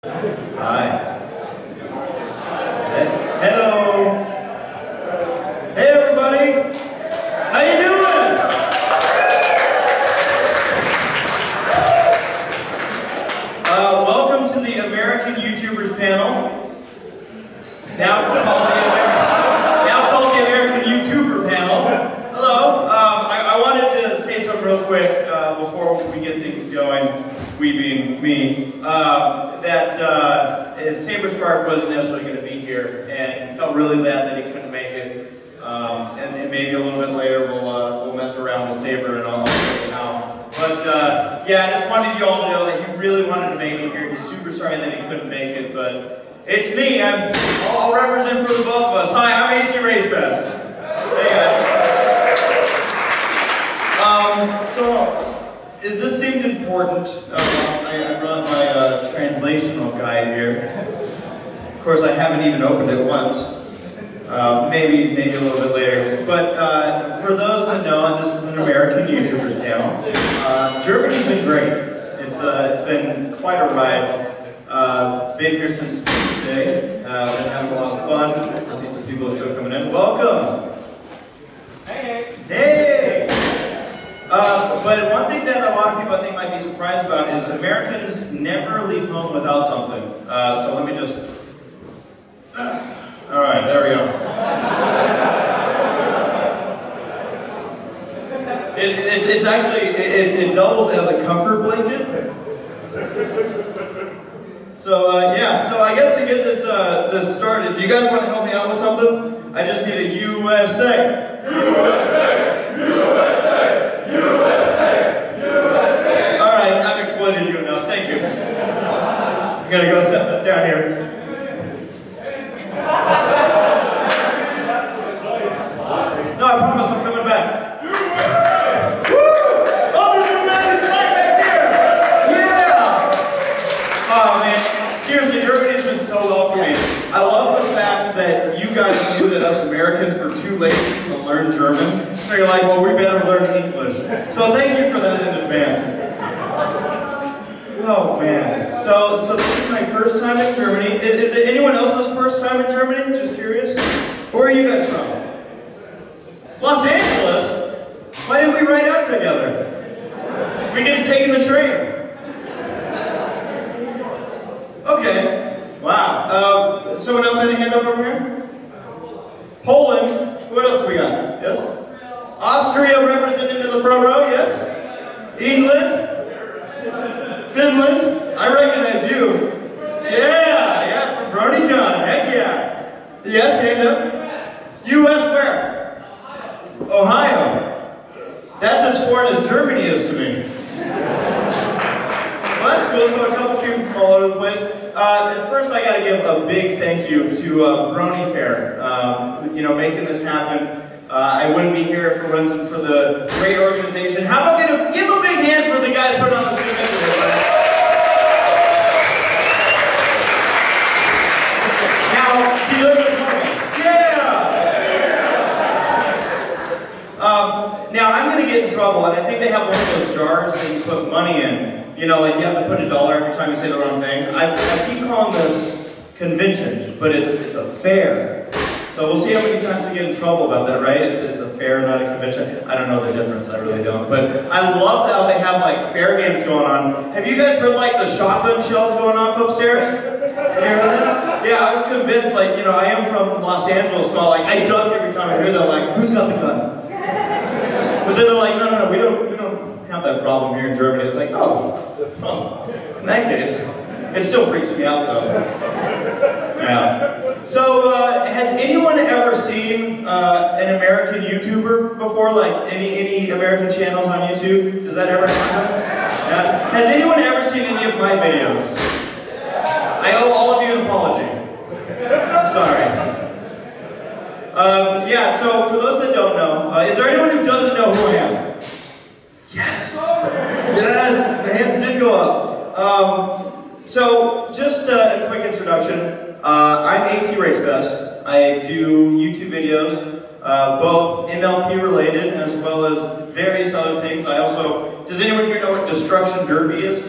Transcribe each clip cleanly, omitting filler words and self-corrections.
Hi. Hello. Hey everybody. How you doing? Welcome to the American YouTubers panel. Now called the American YouTuber panel. Hello. I wanted to say something real quick before we get things going. We being me, that Saberspark wasn't necessarily going to be here, and he felt really bad that he couldn't make it. And maybe a little bit later we'll mess around with Saber and I'll show you how. But yeah, I just wanted you all to know that he really wanted to make it here. He's super sorry that he couldn't make it, but it's me. I'll represent for the both of us. Hi, I'm ACRacebest. Hey guys. So. This seemed important. I brought my translational guide here. Of course, I haven't even opened it once. Maybe a little bit later. But for those that know, this is an American YouTubers panel. Germany's been great. It's been quite a ride. Been here since Tuesday. Been having a lot of fun. I see some people are still coming in. Welcome. Hey. Hey. But one thing that a lot of people I think might be surprised about is Americans never leave home without something. So let me just... Alright, there we go. It's actually, it doubles as a comfort blanket. So yeah, so I guess to get this started, do you guys want to help me out with something? I just need a USA. USA! USA! USA! USA! Alright, I've exploited you enough, thank you. I'm gonna go set this down here. No, I promise I'm coming back. Woo! Oh, there's an American flag back there! Yeah! Oh man, seriously, Germany's been so welcoming. I love the fact that you guys knew that us Americans were too lazy to learn German. So you're like, well, we better learn English. So thank you for that in advance. Oh man. So this is my first time in Germany. Is it anyone else's first time in Germany? Just curious. Where are you guys from? Los Angeles? Why didn't we ride out together? We get to take in the train. Okay. Wow. Someone else had a hand up over here? Poland. What else we got? Yes? Austria representing to the front row, yes? England? Finland? I recognize you. Yeah, from Bronies React, heck yeah. Yes, hand up. US where? Ohio. That's as foreign as Germany is to me. Well, that's cool, so a couple people from all over the place. First I gotta give a big thank you to Bronyfair, making this happen. I wouldn't be here if it wasn't for the great organization. How about give a big hand for the guys putting on this event today? Now, do you live at home? Yeah! Now, I'm going to get in trouble, and I think they have one of those jars that you put money in. You know, like you have to put $1 every time you say the wrong thing. I keep calling this convention, but it's a fair. So we'll see how many times we get in trouble about that, right? It's a fair, not a convention. I don't know the difference, I really don't. But I love how they have like fair games going on. Have you guys heard like the shotgun shells going off upstairs? Have you heard that? Yeah, I was convinced, like, I am from Los Angeles, so I duck every time I hear that, like, who's got the gun? But then they're like, no, we don't have that problem here in Germany. It's like, oh, in that case, it still freaks me out though. Yeah. So, has anyone ever seen an American YouTuber before? Like any American channels on YouTube? Does that ever happen? Yeah. Has anyone ever seen any of my videos? I owe all of you an apology. I'm sorry. Yeah, so for those that don't know, is there anyone who doesn't know who I am? Yes! Yes! The hands did go up. So, just a quick introduction. I'm ACRacebest. I do YouTube videos, both MLP related as well as various other things. I also, does anyone here know what Destruction Derby is?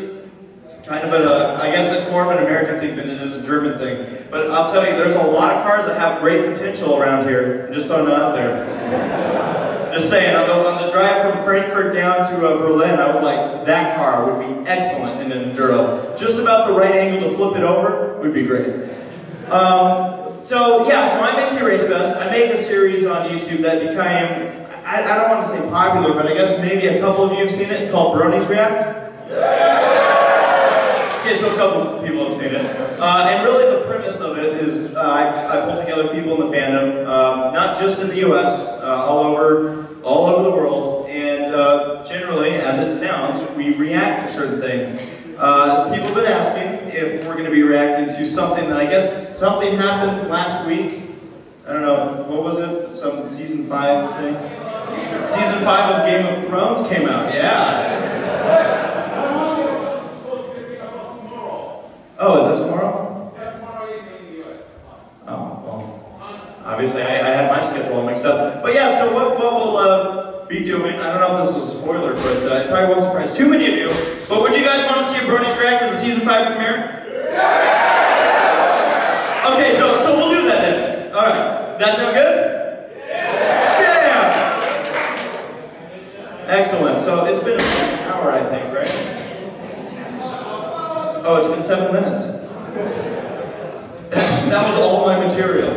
kind of I guess it's more of an American thing than it is a German thing. But I'll tell you, there's a lot of cars that have great potential around here. I'm just throwing it out there. Just saying, on the drive from Frankfurt down to Berlin, I was like, that car would be excellent in an Enduro. Just about the right angle to flip it over would be great. So I'm ACRacebest. I make a series on YouTube that became, I don't want to say popular, but I guess maybe a couple of you have seen it. It's called Bronies React. Okay, so a couple of people have seen it. And really the premise of it is I pull together people in the fandom, not just in the US, all over the world, and generally, as it sounds, we react to certain things. People have been asking if we're going to be reacting to something that I guess something happened last week. I don't know, what was it? Some season 5 thing? Season 5 of Game of Thrones came out, yeah. Oh, is that tomorrow? Yeah, tomorrow evening in the US. Oh, well, obviously I had my schedule all mixed up. But yeah, so what we'll be doing, I don't know if this is a spoiler, but it probably won't surprise too many of you, but would you guys want to see a Bronies React to the season 5 premiere? Yeah! Okay, so we'll do that then. Alright, that sound good? Yeah! Excellent, so it's been an hour, I think, right? Oh, it's been 7 minutes. That was all my material.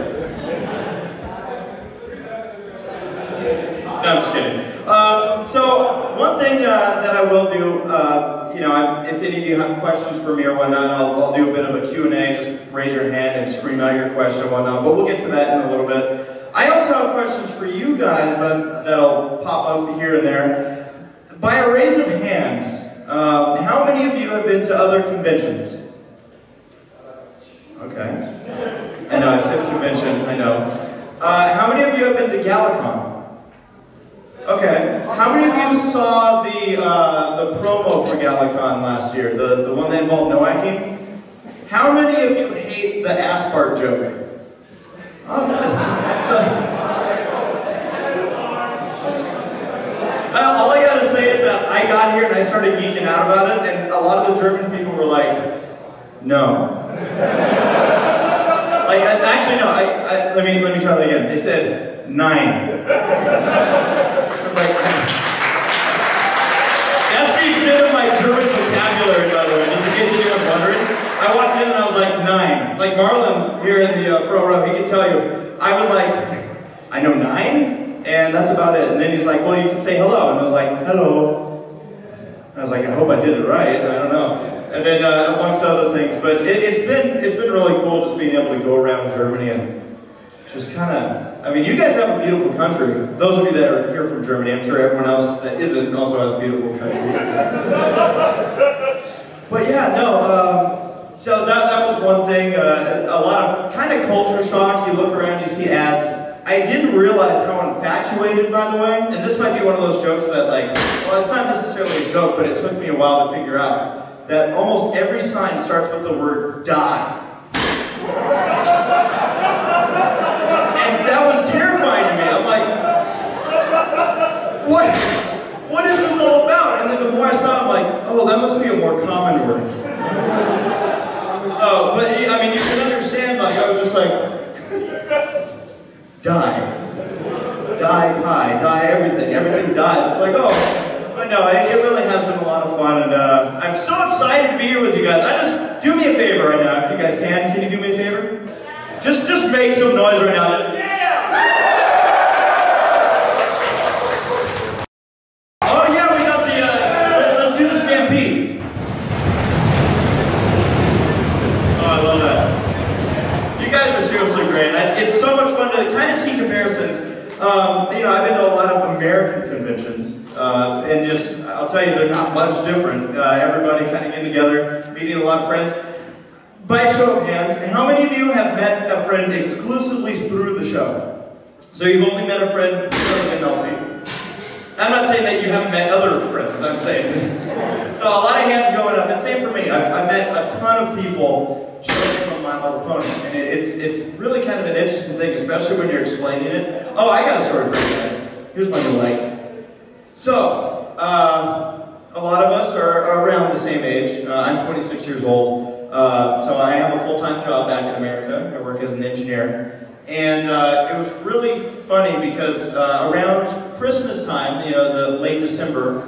No, I'm just kidding. So one thing that I will do, if any of you have questions for me or whatnot, I'll do a bit of a Q&A. Just raise your hand and scream out your question and whatnot. But we'll get to that in a little bit. I also have questions for you guys that'll pop up here and there. By a raise of hands, how many of you have been to other conventions? Okay. I know, I said convention, I know. How many of you have been to Galacon? Okay. How many of you saw the promo for Galacon last year? The one that involved no hacking? How many of you hate the ass part joke? Oh, all I gotta say is that I got here and I started geeking out about it, and a lot of the German people were like, no. Like, actually, no, let me try that again. They said 9. I was like, that's the extent of my German vocabulary, by the way, just in case anyone's wondering. I walked in and I was like, 9. Like Marlon here in the front row, he can tell you. I was like, I know 9? And that's about it. And then he's like, well, you can say hello. And I was like, hello. And I was like, I hope I did it right. I don't know. And then amongst other things. But it's been really cool just being able to go around Germany and just kind of, I mean, you guys have a beautiful country. Those of you that are here from Germany, I'm sure everyone else that isn't also has a beautiful country. But yeah, no, so that was one thing. A lot of kind of culture shock. You look around, you see ads. I didn't realize how infatuated, by the way, and this might be one of those jokes that, like, well, it's not necessarily a joke, but it took me a while to figure out, that almost every sign starts with the word die. And that was terrifying to me. I'm like, what is this all about? And then the more I saw it, I'm like, oh, that must be a more common word. Oh, but I mean, you can understand, like, I was just like, die. Die, pie, die, everything. Everything dies. It's like, oh. But no, it really has been a lot of fun, and I'm so excited to be here with you guys. Do me a favor right now, if you guys can. Can you do me a favor? Just make some noise right now. Just, yeah! Oh yeah, we got the, let's do the stampede. Oh, I love that. You guys are seriously great. It's so much fun to kind of see comparisons. I've been to a lot of American conventions, and just, I'll tell you, they're not much different. Everybody kind of getting together, meeting a lot of friends. By show of hands, how many of you have met a friend exclusively through the show? So you've only met a friend through an LP. I'm not saying that you haven't met other friends, I'm saying. So a lot of hands going up, and same for me. I've met a ton of people just from My Little Pony, and it's really kind of an interesting thing, especially when you're explaining it. Oh, I got a story for you guys. Here's one you like. So, a lot of us are around the same age. I'm 26 years old, so I have a full-time job back in America. I work as an engineer. And it was really funny because around Christmas time, you know, the late December,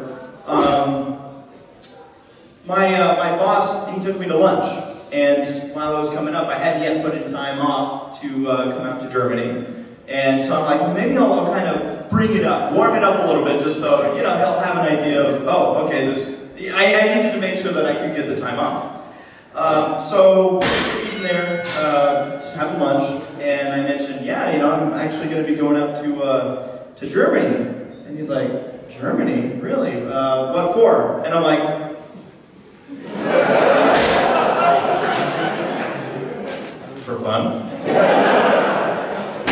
my boss, he took me to lunch. And while it was coming up, I hadn't yet put in time off to come out to Germany. And so I'm like, well, maybe I'll kind of bring it up, warm it up a little bit, just so, you know, he'll have an idea of, oh, okay, I needed to make sure that I could get the time off. So we're eating there, just having lunch, and I mentioned, yeah, you know, I'm actually going to be going up to Germany. And he's like, Germany? Really? What for? And I'm like, for fun.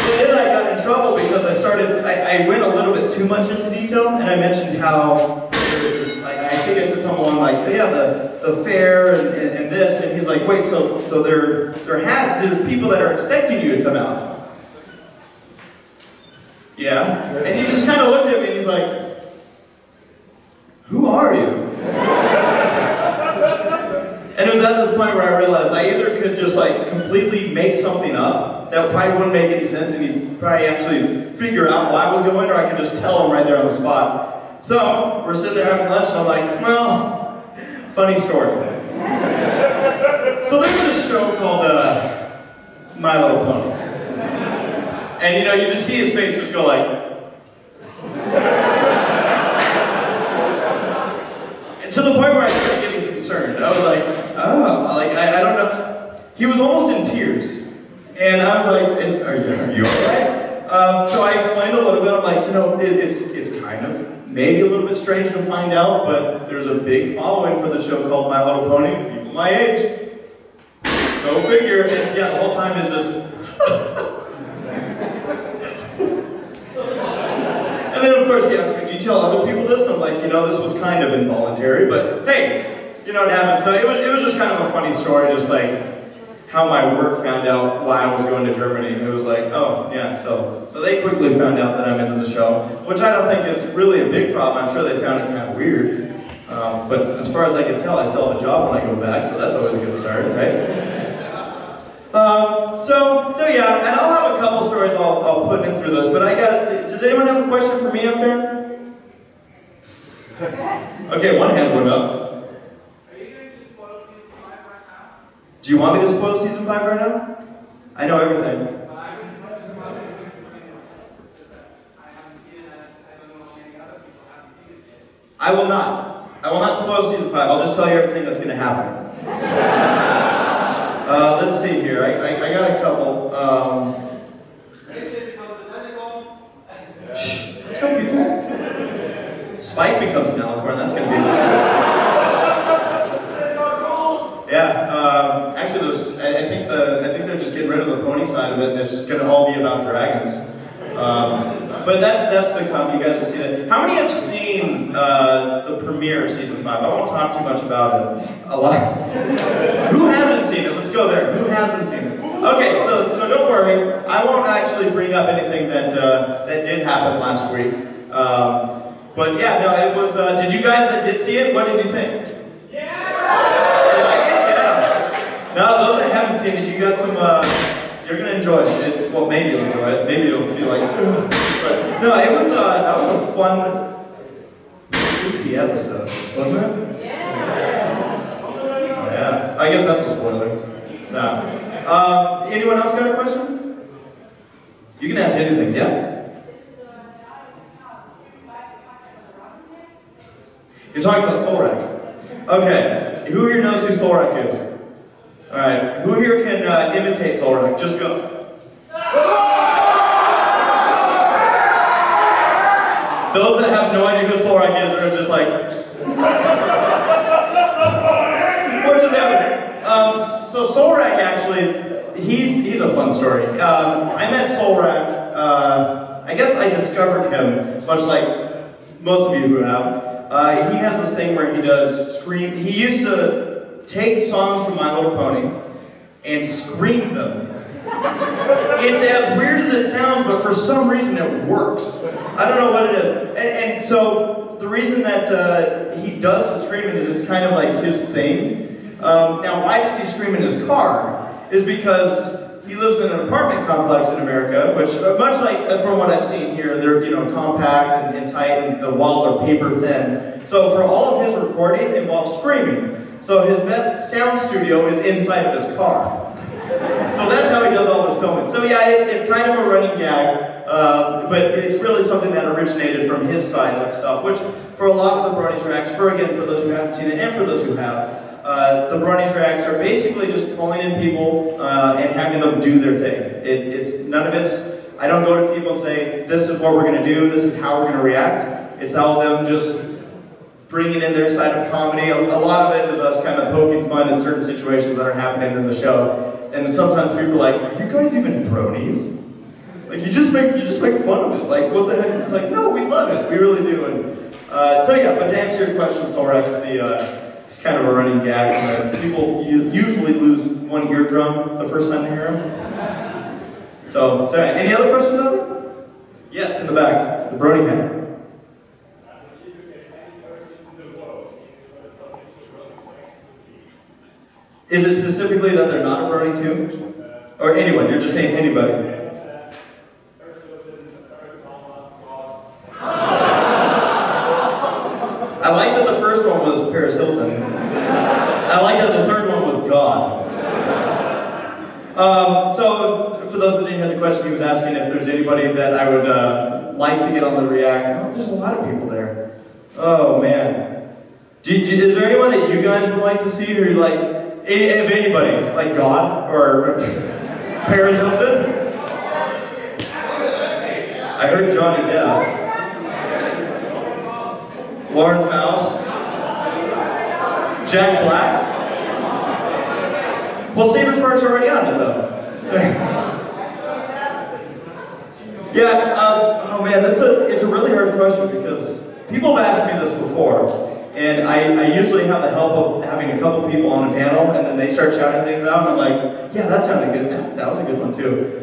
Then I got in trouble because I went a little bit too much into detail, and I mentioned how, I think I said something along like, yeah, the fair and this, and he's like, wait, so there's people that are expecting you to come out. Yeah, and he just kind of looked at me and he's like, who are you? And it was at this point where I realized I either could just like completely make something up that probably wouldn't make any sense and he'd probably actually figure out why I was going, or I could just tell him right there on the spot. So we're sitting there having lunch and I'm like, well, funny story. So there's this show called My Little Pony. And you know, you just see his face just go like, and to the point where I started getting concerned. I was like, oh, like, I don't know. He was almost in tears. And I was like, are you all right? So I explained a little bit. I'm like, you know, it's kind of maybe a little bit strange to find out, but there's a big following for the show called My Little Pony. People my age. Go figure. And yeah, the whole time is just... And then of course he asked me, do you tell other people this? I'm like, you know, this was kind of involuntary, but hey, you know what happened. So it was just kind of a funny story, just like how my work found out why I was going to Germany. It was like, oh yeah, so they quickly found out that I'm into the show, which I don't think is really a big problem. I'm sure they found it kind of weird. But as far as I can tell, I still have a job when I go back, so that's always a good start, right? So yeah, and I'll have a couple stories I'll put in through this, but does anyone have a question for me up there? Okay, one hand went up. Are you going to spoil season 5 right now? Do you want me to spoil season 5 right now? I know everything. I will not. I will not spoil season 5. I'll just tell you everything that's going to happen. Let's see here. I got a couple. Let's go, people. Spike becomes an alicorn. That's going to be interesting. Yeah. Actually, I think they're just getting rid of the pony side of it. And it's just going to all be about dragons. But that's to come. You guys will see that. How many have seen the premiere of season 5? I won't talk too much about it. A lot. Who hasn't seen it? Let's go there. Who hasn't seen it? Okay, so don't worry. I won't actually bring up anything that did happen last week. But yeah, no, it was. Did you guys that did see it? What did you think? Yeah. No, those that haven't seen it, you got some. You're gonna enjoy it. Well, maybe you'll enjoy it. Maybe you'll be like. But no, it was. That was a fun, spooky episode, wasn't it? Yeah. Oh yeah. I guess that's a spoiler. No. Anyone else got a question? You can ask anything. Yeah. You're talking about Solrak. Okay. Who here knows who Solrak is? All right. Who here can imitate Solrak? Just go. Those that have no idea who Solrak is are just like, what just happened? So Solrak actually, he's a fun story. I met Solrak. I guess I discovered him, much like most of you who have. He has this thing where he does scream. He used to take songs from My Little Pony and scream them. It's as weird as it sounds, but for some reason it works. I don't know what it is. And so the reason that that he does the screaming is it's kind of like his thing. Now, why does he scream in his car? Is because he lives in an apartment complex in America, which, much like from what I've seen here, they're compact and tight, and the walls are paper thin. So for all of his recording, it involves screaming. So his best sound studio is inside of his car. So that's how he does all this filming. So yeah, it's kind of a running gag, but it's really something that originated from his side of stuff, which for a lot of the Bronies Reacts, for those who haven't seen it, and for those who have, the Bronies Reacts are basically just pulling in people and having them do their thing. None of it's, I don't go to people and say, this is what we're going to do, this is how we're going to react. It's all them just bringing in their side of comedy. A lot of it is us kind of poking fun in certain situations that are happening in the show. And sometimes people are like, are you guys even bronies? Like, you just make fun of it. Like, what the heck? It's like, no, we love it. We really do. And so yeah, but to answer your question, Solrex, it's kind of a running gag. People usually lose one eardrum the first time they hear him. So any other questions out there? Yes, in the back, the Brony man. Is it specifically that they're not a Brony too? Or anyone, you're just saying anybody? I like that the first one was Paris Hilton. I like that the third one was God. So for those that didn't hear the question, he was asking if there's anybody that I would like to get on the React. Oh, there's a lot of people there. Oh man. Is there anyone that you guys would like to see who like, if anybody, like God or Paris Hilton? I heard Johnny Depp. Lauren Faust. Jack Black. Well, Saberspark's already on it though. So, yeah, oh man, it's a really hard question because people have asked me this before. And I usually have the help of having a couple people on a panel, and then they start shouting things out, and I'm like, yeah, that sounded good. That was a good one too.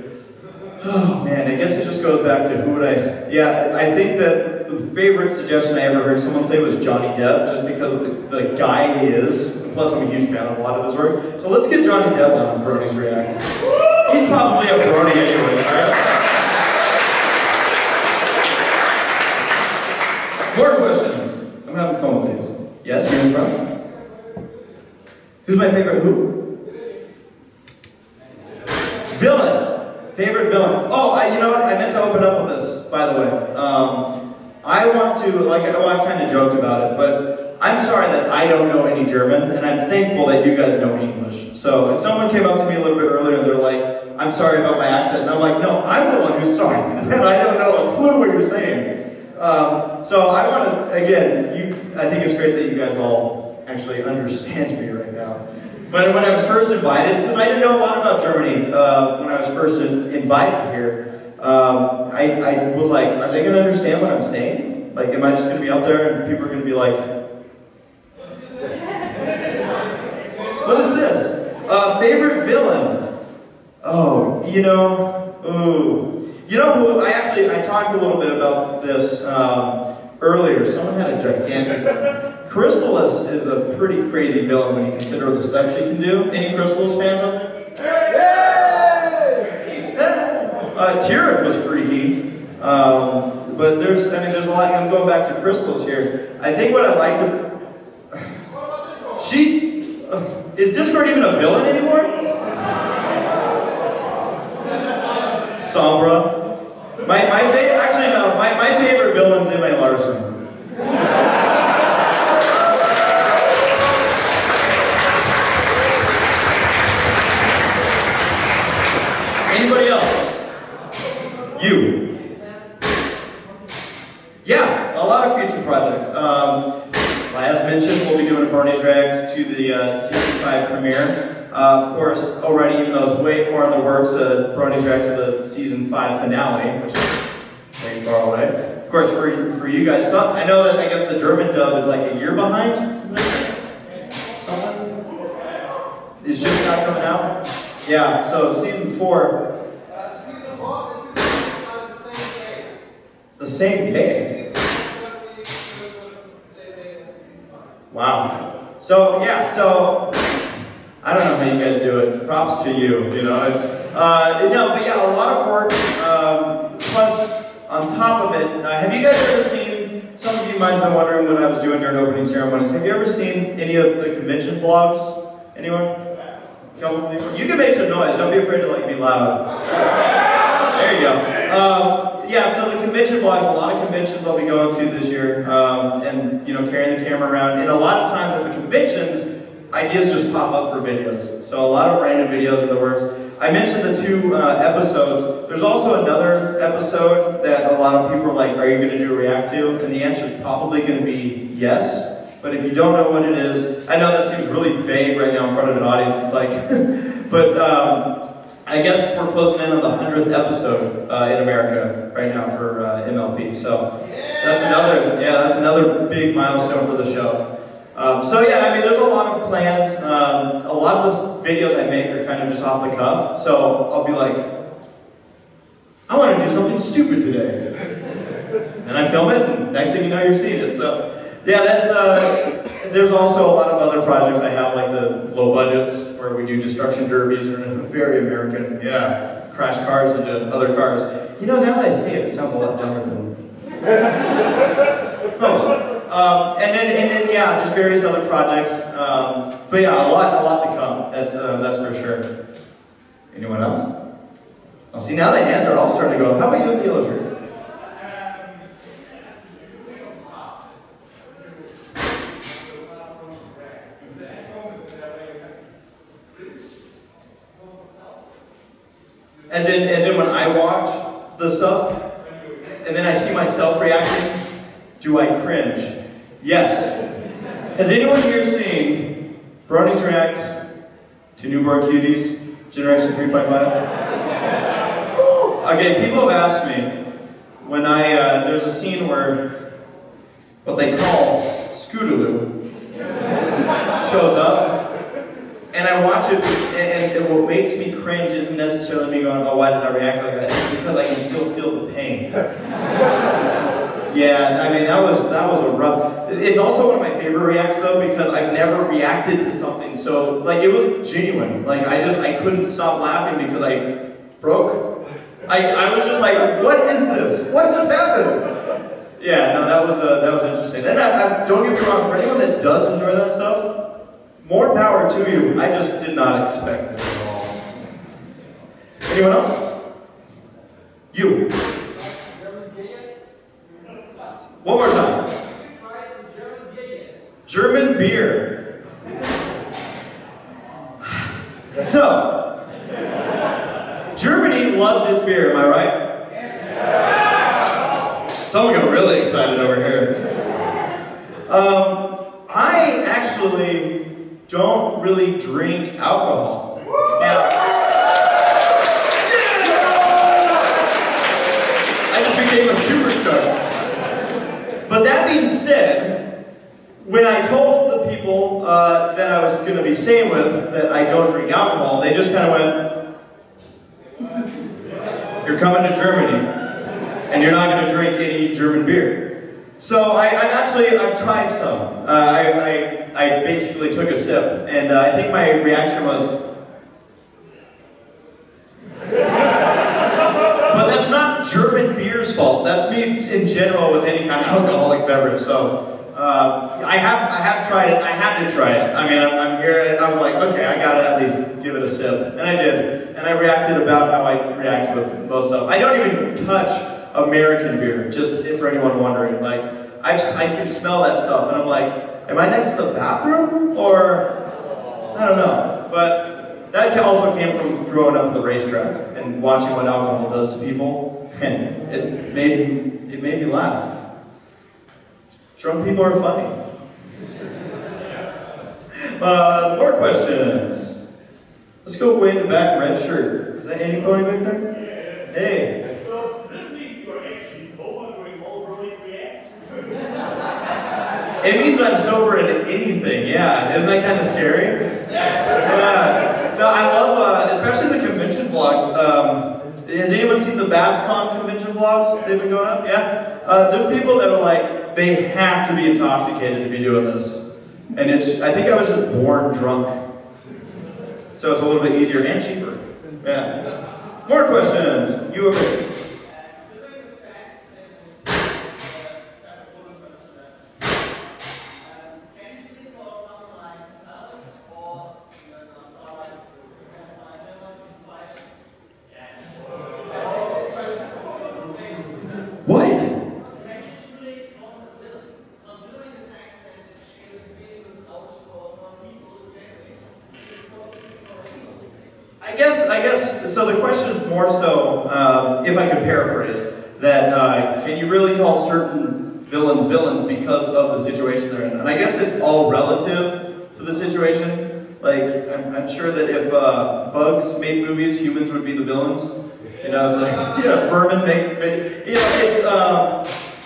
Oh man, I guess it just goes back to who would I... Yeah, I think that the favorite suggestion I ever heard someone say was Johnny Depp, just because of the guy he is. Plus, I'm a huge fan of a lot of his work. So let's get Johnny Depp on Bronies React. He's probably a Brony anyway, right? More questions. I'm having fun with these. Yes, you're in front. Who's my favorite who? Villain. Favorite villain. Oh, you know what? I meant to open up with this, by the way. I want to, I kind of joked about it, but I'm sorry that I don't know any German, and I'm thankful that you guys know English. So if someone came up to me a little bit earlier and they're like, I'm sorry about my accent, and I'm like, no, I'm the one who's sorry, and I don't know a clue what you're saying. So I want to, again, I think it's great that you guys all actually understand me right now. But when I was first invited, because I didn't know a lot about Germany when I was first invited here, I was like, are they going to understand what I'm saying? Like, am I just going to be up there and people are going to be like, what is this? Favorite villain? Oh, you know who, I talked a little bit about this earlier. Someone had a gigantic one. Chrysalis is a pretty crazy villain when you consider the stuff she can do. Any Chrysalis fans out there? Tyrek was freaky. But there's a lot. I'm going back to Chrysalis here. I think what I'd like to... is Discord even a villain anymore? Sombra. My favorite villain's Emma Larson. Anybody else? You. Yeah, a lot of future projects. As mentioned, we'll be doing a Bronies React to the Season 5 premiere. Of course, already, even though it's way far in the works, Bronies React to the Season 5 finale, which is way far away. Of course, for you guys, I know that I guess the German dub is like a year behind. Something? It's just not coming out? Yeah, so Season 4. Season 4 is on the same day. The same day? Wow. So yeah, so I don't know how you guys do it. Props to you. You know, it's no, but yeah, a lot of work. Plus, on top of it, have you guys ever seen? Some of you might have been wondering what I was doing during opening ceremonies. Have you ever seen any of the convention vlogs? Anyone? You can make some noise. Don't be afraid to like be loud. There you go. Yeah, so the convention vlogs, a lot of conventions I'll be going to this year, and you know, carrying the camera around. And a lot of times at the conventions, ideas just pop up for videos. So a lot of random videos in the works. I mentioned the 2 episodes. There's also another episode that a lot of people are like, are you going to do a react to? And the answer is probably going to be yes. But if you don't know what it is, I know this seems really vague right now in front of an audience. It's like, but I guess we're closing in on the 100th episode in America right now for MLP. So that's another big milestone for the show. So yeah, I mean, there's a lot of plans. A lot of the videos I make are kind of just off the cuff. So I'll be like, I want to do something stupid today. And I film it, and next thing you know, you're seeing it. So yeah, that's, there's also a lot of other projects I have, like the low budgets, where we do destruction derbies, or very American, yeah, crash cars into other cars. You know, now that I see it, it sounds a lot dumber than... Oh. And then, yeah, just various other projects. But yeah, a lot to come. That's for sure. Anyone else? Oh, see, now the hands are all starting to go. How about you in the yellow shirt? As in when I watch the stuff, and then I see myself reacting, do I cringe? Yes. Has anyone here seen Bronies React to Newborn Cuties, Generation 3.5? Okay, people have asked me, when there's a scene where what they call Scootaloo shows up, and I watch it, and what makes me cringe isn't necessarily me going, oh, why did I react like that? It's because I can still feel the pain. Yeah, I mean, that was a rough... It's also one of my favorite reacts, though, because I've never reacted to something so... Like, it was genuine. Like, I couldn't stop laughing because I broke. I was just like, what is this? What just happened? Yeah, no, that was interesting. And don't get me wrong, for anyone that does enjoy that stuff, more power to you. I just did not expect it at all. Anyone else? You. One more time. German beer. So, Germany loves its beer, am I right? Someone got really excited over here. I actually don't really drink alcohol. Now, I just became a superstar. But that being said, when I told the people that I was going to be staying with that I don't drink alcohol, they just kind of went, you're coming to Germany, and you're not going to drink any German beer. So I've tried some. I basically took a sip, and I think my reaction was, but that's not German beer's fault. That's me in general with any kind of alcoholic beverage. So I have tried it. I had to try it. I mean, I'm here, and I was like, okay, I gotta at least give it a sip, and I did. And I reacted about how I react with most stuff. I don't even touch American beer, just for anyone wondering. Like, I can smell that stuff, and I'm like, am I next to the bathroom, or I don't know. But that also came from growing up at the racetrack and watching what alcohol does to people, and it made me laugh. Drunk people are funny. More questions. Let's go way in the back, red shirt. Is that Andy Pony back there? Hey. It means I'm sober in anything, yeah. Isn't that kind of scary? Yeah. No, I love, especially the convention vlogs. Has anyone seen the BabsCon convention vlogs? They've been going up, yeah? There's people that are like, they have to be intoxicated to be doing this. And I think I was just born drunk. So it's a little bit easier and cheaper. Yeah. More questions. You over here. What? I guess, so the question is more so, if I could paraphrase, that can you really call certain villains because of the situation they're in? And I guess it's all relative to the situation. Like, I'm sure that if bugs made movies, humans would be the villains. You know, it's like, vermin make you know, it's,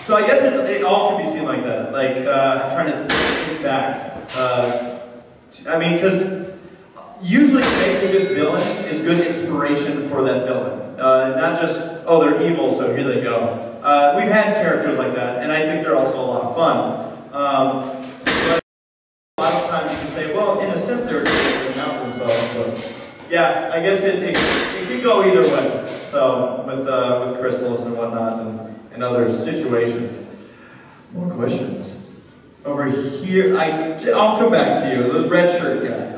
so I guess it all can be seen like that. Like, I'm trying to think back. I mean, because usually what makes a good villain is good inspiration for that villain. Not just, oh, they're evil, so here they go. We've had characters like that, and I think they're also a lot of fun. But a lot of times you can say, well, in a sense, they're looking out for themselves. But yeah, I guess it could go either way. So with crystals and whatnot and other situations. More questions. Over here, I'll come back to you. The red shirt guy.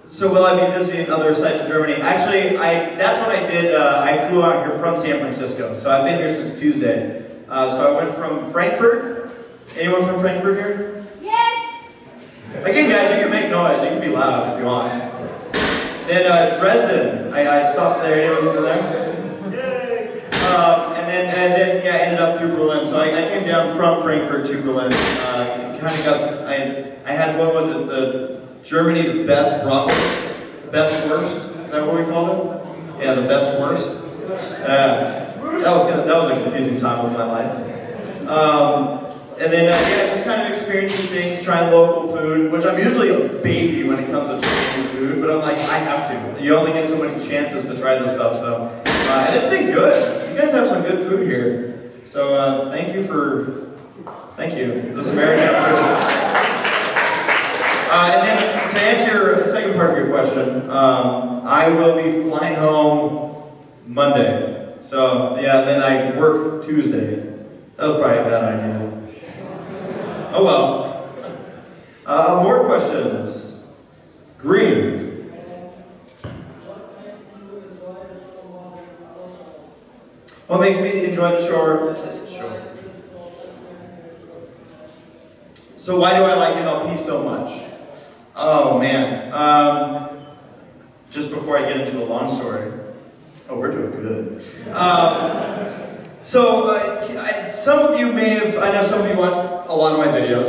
So will I be visiting other sites in Germany? Actually, that's what I did. I flew out here from San Francisco. So I've been here since Tuesday. So I went from Frankfurt. Anyone from Frankfurt here? Yes! Again, guys, you can make noise. You can be loud if you want. Then Dresden. I stopped there. Anyone from there? And then yeah, I ended up through Berlin. So I came down from Frankfurt to Berlin. Kind of got. I had, what was it? The Germany's best bratwurst. Best worst. Is that what we called it? Yeah, the best worst. That was a confusing time of my life. And then yeah, just kind of experiencing things, trying local food, which I'm usually a baby when it comes to trying food, but I'm like, I have to. You only get so many chances to try this stuff, so. And it's been good. You guys have some good food here. So thank you. This is American. And then to answer the second part of your question, I will be flying home Monday. So yeah, then I work Tuesday. That was probably a bad idea. Oh well. More questions. Green. What makes me enjoy the show? So why do I like MLP so much? Oh man. Just before I get into the long story. Oh, we're doing good. Some of you I know some of you watched a lot of my videos.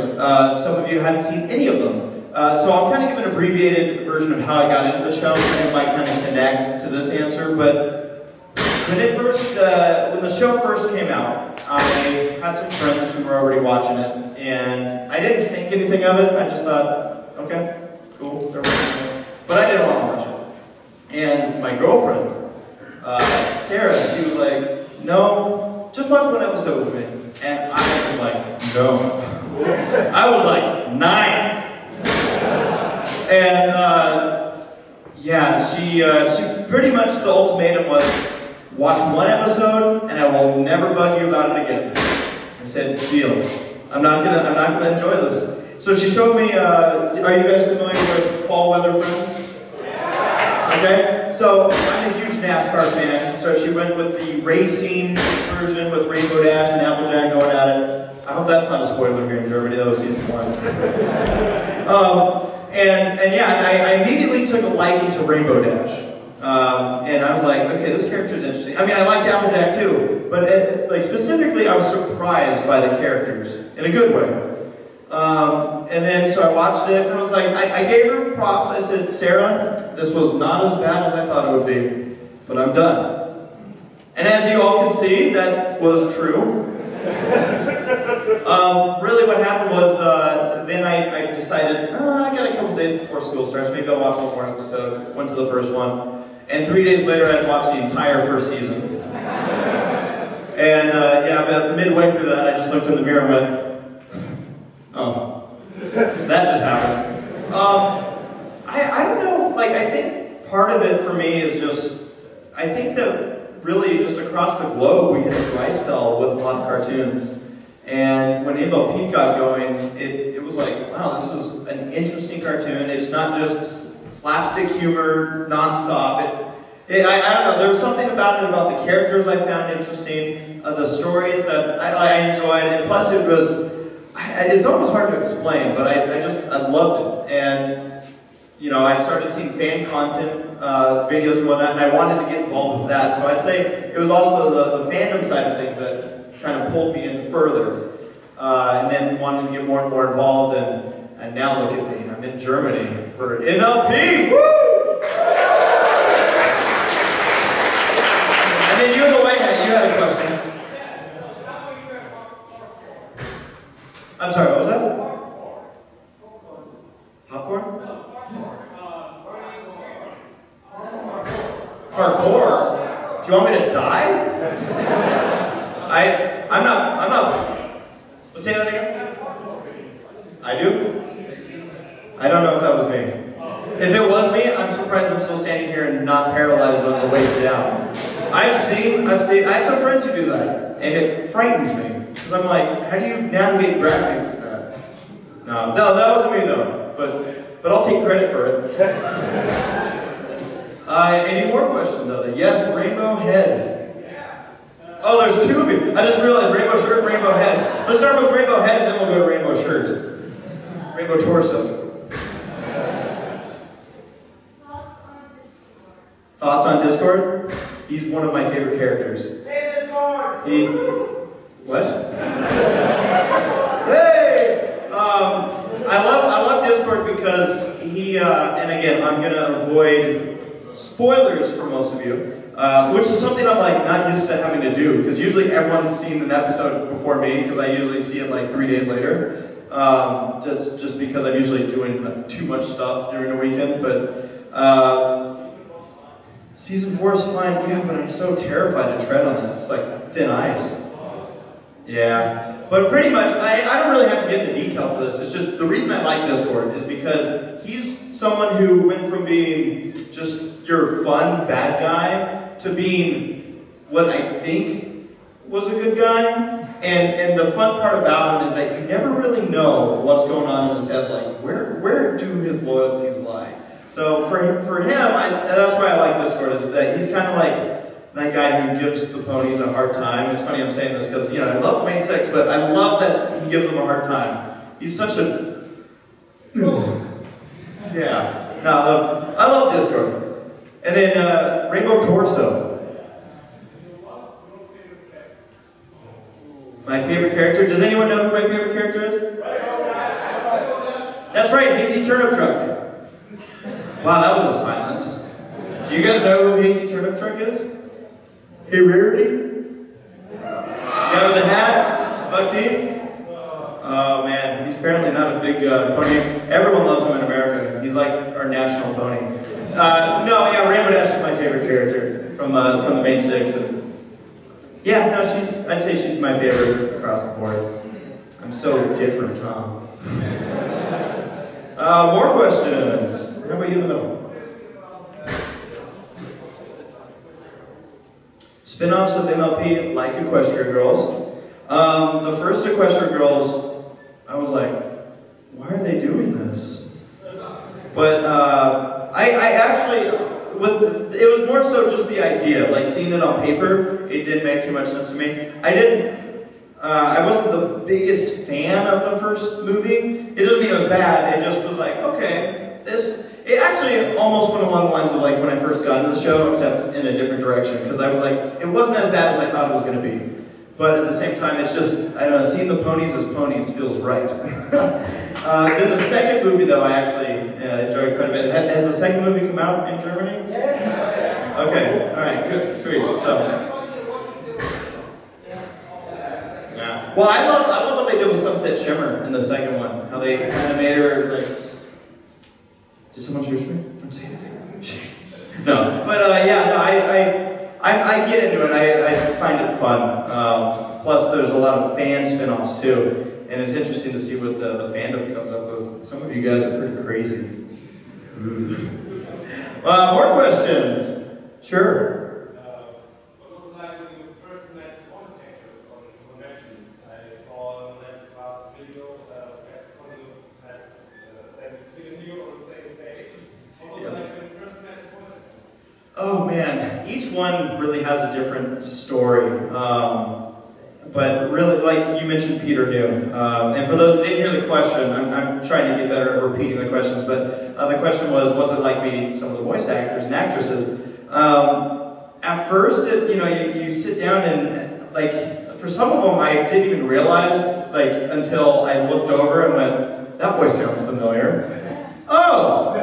Some of you hadn't seen any of them. So I'll kind of give an abbreviated version of how I got into the show, and it might kind of connect to this answer. But when the show first came out, I had some friends who were already watching it, and I didn't think anything of it. I just thought, okay, cool, they're watching it. But I didn't want to watch it. And my girlfriend, Sarah, she was like, no, just watch one episode with me. And I was like, no. I was like 9. And yeah, she pretty much, the ultimatum was, watch one episode and I will never bug you about it again. I said, deal. I'm not gonna enjoy this. So she showed me, are you guys familiar with Fall Weather Friends? Okay, so I'm a huge NASCAR fan, so she went with the racing version with Rainbow Dash and Applejack going at it. I hope that's not a spoiler here in Germany, that was season 1. And yeah, I immediately took a liking to Rainbow Dash. And I was like, okay, this character is interesting. I mean, I liked Applejack too, but like specifically I was surprised by the characters, in a good way. And then, so I watched it, and I was like, I gave her props. I said, Sarah, this was not as bad as I thought it would be, but I'm done. And as you all can see, that was true. Really what happened was, then I decided, I got a couple days before school starts, maybe I'll watch one more episode. Went to the first one, and 3 days later I had watched the entire first season. And yeah, about midway through that, I just looked in the mirror and went, oh, that just happened. I don't know, like, I think part of it for me is just, I think that really just across the globe we hit a dry spell with a lot of cartoons. And when MLP got going, it was like, wow, this is an interesting cartoon. It's not just slapstick humor nonstop. I don't know, there's something about it, about the characters I found interesting, the stories that I enjoyed, and plus it was, it's almost hard to explain, but I loved it. And you know, I started seeing fan content videos and whatnot, and I wanted to get involved with that. So I'd say it was also the fandom side of things that kind of pulled me in further. And then wanted to get more and more involved, and now look at me, I'm in Germany for MLP! Woo! And then you in the white hat, you had a question. I'm sorry, what was that? Popcorn? Parkour? Do you want me to die? I'm not, let's say that again? I do? I don't know if that was me. If it was me, I'm surprised I'm still standing here and not paralyzed on the waist down. I have some friends who do that, and it frightens me. Because I'm like, how do you navigate gravity like that? No, that wasn't me though, but I'll take credit for it. Any more questions out there? Yes, rainbow head. Oh, there's two of you. I just realized rainbow shirt, rainbow head. Let's start with rainbow head and then we'll go to rainbow shirt. Rainbow torso. Thoughts on Discord? He's one of my favorite characters. Hey, Discord! What? Hey! I love Discord because he, and again, I'm gonna avoid spoilers for most of you. Which is something I'm like not used to having to do, because usually everyone's seen an episode before me, because I usually see it like 3 days later. Just because I'm usually doing too much stuff during the weekend. But season 4 is fine, yeah, but I'm so terrified to tread on it. It's like thin ice. Yeah. But pretty much, I don't really have to get into detail for this. It's just the reason I like Discord is because he's someone who went from being just your fun bad guy to being what I think was a good guy. And the fun part about him is that you never really know what's going on in his head, like where do his loyalties lie? So for him, that's why I like Discord, is that he's kind of like that guy who gives the ponies a hard time. It's funny I'm saying this because, you know, I love Wayne Six, but I love that he gives them a hard time. He's such a... Yeah. No, I love Discord. And then Rainbow Torso. My favorite character? Does anyone know who my favorite character is? That's right, Hasty Turnip Truck. Wow, that was a silence. Do you guys know who Hasty Turnip Truck is? Hey, Rarity? Guy with the hat? Buck teeth? Oh man, he's apparently not a big pony. Everyone loves him in America. He's like our national pony. No, yeah, Rainbow Dash is my favorite character from the main six. And yeah, no, I'd say she's my favorite across the board. I'm so different, huh? More questions. How about you in the middle? Spin-offs of MLP, like Equestria Girls. The first Equestria Girls, I was like, why are they doing this? But I actually, it was more so just the idea, like seeing it on paper, it didn't make too much sense to me. I wasn't the biggest fan of the first movie. It doesn't mean it was bad, it just was like, okay, it actually almost went along the lines of like when I first got into the show, except in a different direction, because I was like, it wasn't as bad as I thought it was going to be. But at the same time, it's just, I don't know, seeing the ponies as ponies feels right. Then the second movie, though, I actually enjoyed quite a bit. Has the second movie come out in Germany? Yes. Okay, alright, good, sweet. So, yeah. Well, I love what they did with Sunset Shimmer in the second one. How they kind of made her, like... Did someone shoot me? Don't say anything. No. But, yeah, no, I get into it. I find it fun. Plus, there's a lot of fan spin-offs too, and it's interesting to see what the fandom comes up with. Some of you guys are pretty crazy. More questions? Sure. What was it like when you first met voice actors on conventions? I saw that last video, perhaps when you had standing you on the same stage. What was it like when you first met voice actors? Oh man, each one really has a different story. But really, like you mentioned, Peter New. And for those who didn't hear the question, I'm trying to get better at repeating the questions, but the question was, what's it like meeting some of the voice actors and actresses? At first, you sit down and, like, for some of them, I didn't even realize, like, until I looked over and went, that voice sounds familiar. Oh,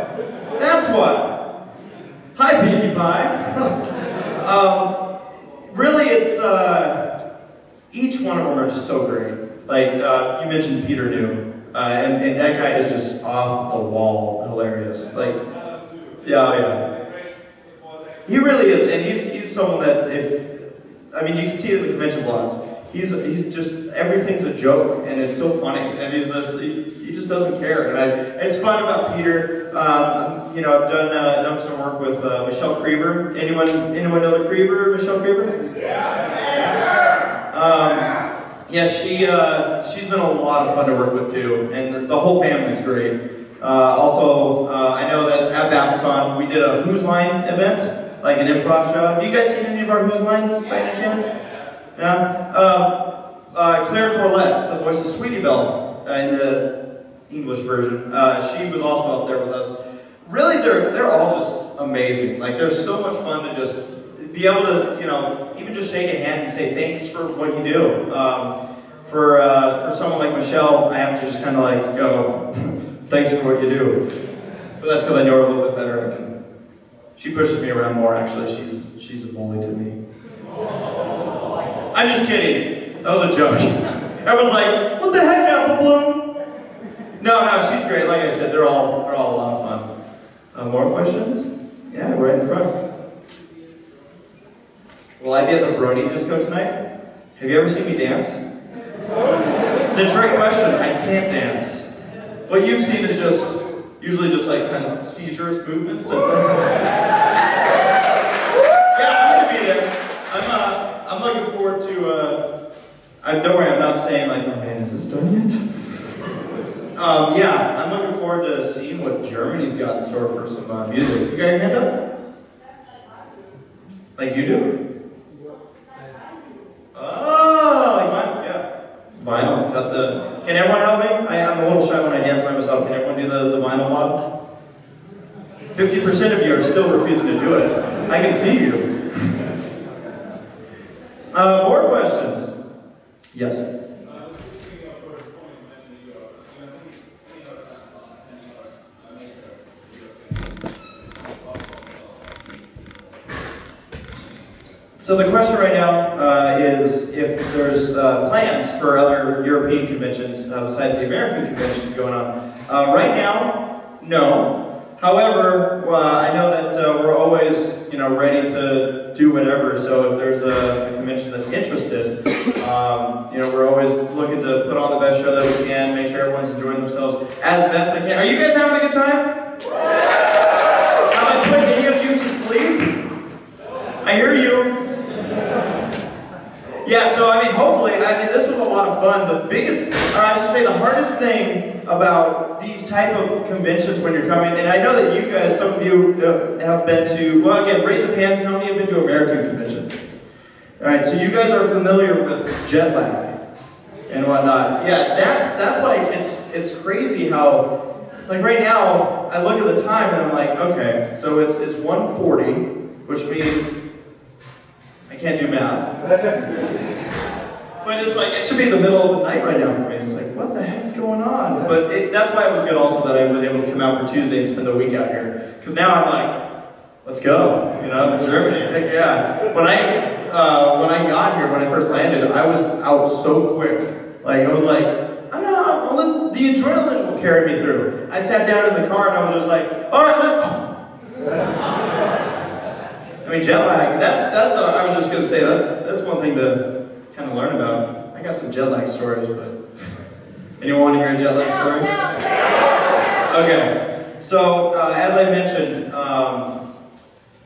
that's what. Hi, Pinkie Pie. Really, it's, each one of them are just so great. Like, you mentioned Peter New, and that guy is just off the wall hilarious. Like, yeah. He really is, and he's someone that you can see it in the convention vlogs. He's just, everything's a joke, and it's so funny, and he just doesn't care. And it's fun about Peter. I've done some work with Michelle Creever. Anyone know the Creever, Michelle Creever? She's been a lot of fun to work with too, and the whole family's great. I know that at BabsCon we did a Who's Line event, like an improv show. Have you guys seen any of our Who's Lines by any chance? Yeah. Claire Corlett, the voice of Sweetie Belle in the English version, she was also up there with us. Really, they're all just amazing. Like, they're so much fun to just be able to, even just shake a hand and say thanks for what you do. For someone like Michelle, I have to just kind of like go, thanks for what you do. But that's because I know her a little bit better. She pushes me around more, actually. She's a bully to me. I'm just kidding. That was a joke. Everyone's like, what the heck, Apple Bloom? No, she's great. Like I said, they're all a lot of fun. More questions? Yeah, right in front. Will I be at the Brony disco tonight? Have you ever seen me dance? It's a trick question. I can't dance. What you've seen is usually just like kind of seizures, movements. Yeah, I'm gonna be there. I'm looking forward to. Don't worry, I'm not saying like, oh man, is this done yet? Yeah, I'm looking forward to seeing what Germany's got in store for some music. You got your hand up? Like you do? Oh, like mine? Yeah. Vinyl. Got the. Can everyone help me? I'm a little shy when I dance by myself. Can everyone do the vinyl block? 50% of you are still refusing to do it. I can see you. More questions? Yes. So the question right now is if there's plans for other European conventions besides the American conventions going on. Right now, no. However, I know that we're always, ready to do whatever. So if there's a convention that's interested, we're always looking to put on the best show that we can, make sure everyone's enjoying themselves as best they can. Are you guys having a good time? Am I putting any of you to sleep? I hear you. Yeah, so hopefully, this was a lot of fun. The biggest, or I should say the hardest thing about these type of conventions when you're coming, and I know that you guys, some of you have been to, well again, raise your hands, how many have been to American conventions? Alright, so you guys are familiar with jetlag and whatnot. Yeah, that's like, it's crazy how, like right now, I look at the time and I'm like, okay, so it's 1:40, which means I can't do math. But it's like, it should be the middle of the night right now for me. It's like, what the heck's going on? But that's why it was good also that I was able to come out for Tuesday and spend the week out here. Because now I'm like, let's go, Germany, heck yeah. When I got here, when I first landed, I was out so quick. Like, I was like, the adrenaline will carry me through. I sat down in the car and I was just like, all right, I mean, jet lag, that's what I was just going to say, that's one thing to kind of learn about. I got some jet lag stories, but anyone want to hear a jet lag story? Okay, so as I mentioned,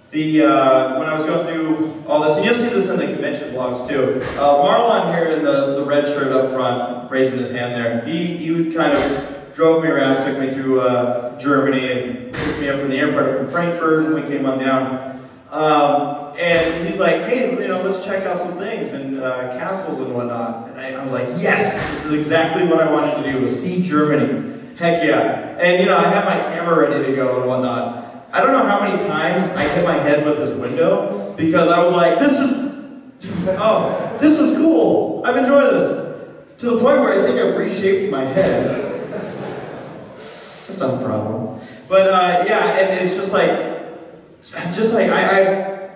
when I was going through all this, and you'll see this in the convention vlogs too, Marlon here in the red shirt up front, raising his hand there, he kind of drove me around, took me through Germany, and picked me up from the airport in Frankfurt, and we came on down. And he's like, hey, you know, let's check out some things and castles and whatnot. And I was like, yes, this is exactly what I wanted to do, was see Germany. Heck yeah. And you know, I had my camera ready to go and whatnot. I don't know how many times I hit my head with this window because I was like, this is cool. I've enjoyed this. To the point where I think I've reshaped my head. That's not a problem. But yeah, and it's just like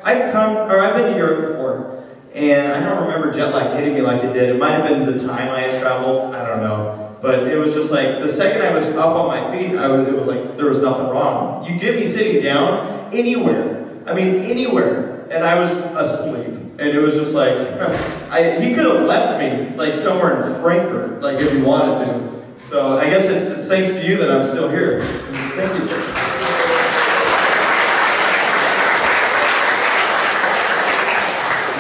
I've been to Europe before, and I don't remember jet lag hitting me like it did. It might have been the time I had traveled, I don't know. But it was just like, the second I was up on my feet, it was like there was nothing wrong. You get me sitting down anywhere, I mean anywhere, and I was asleep. And it was just like, he could have left me like somewhere in Frankfurt, like if he wanted to. So I guess it's thanks to you that I'm still here. Thank you, sir.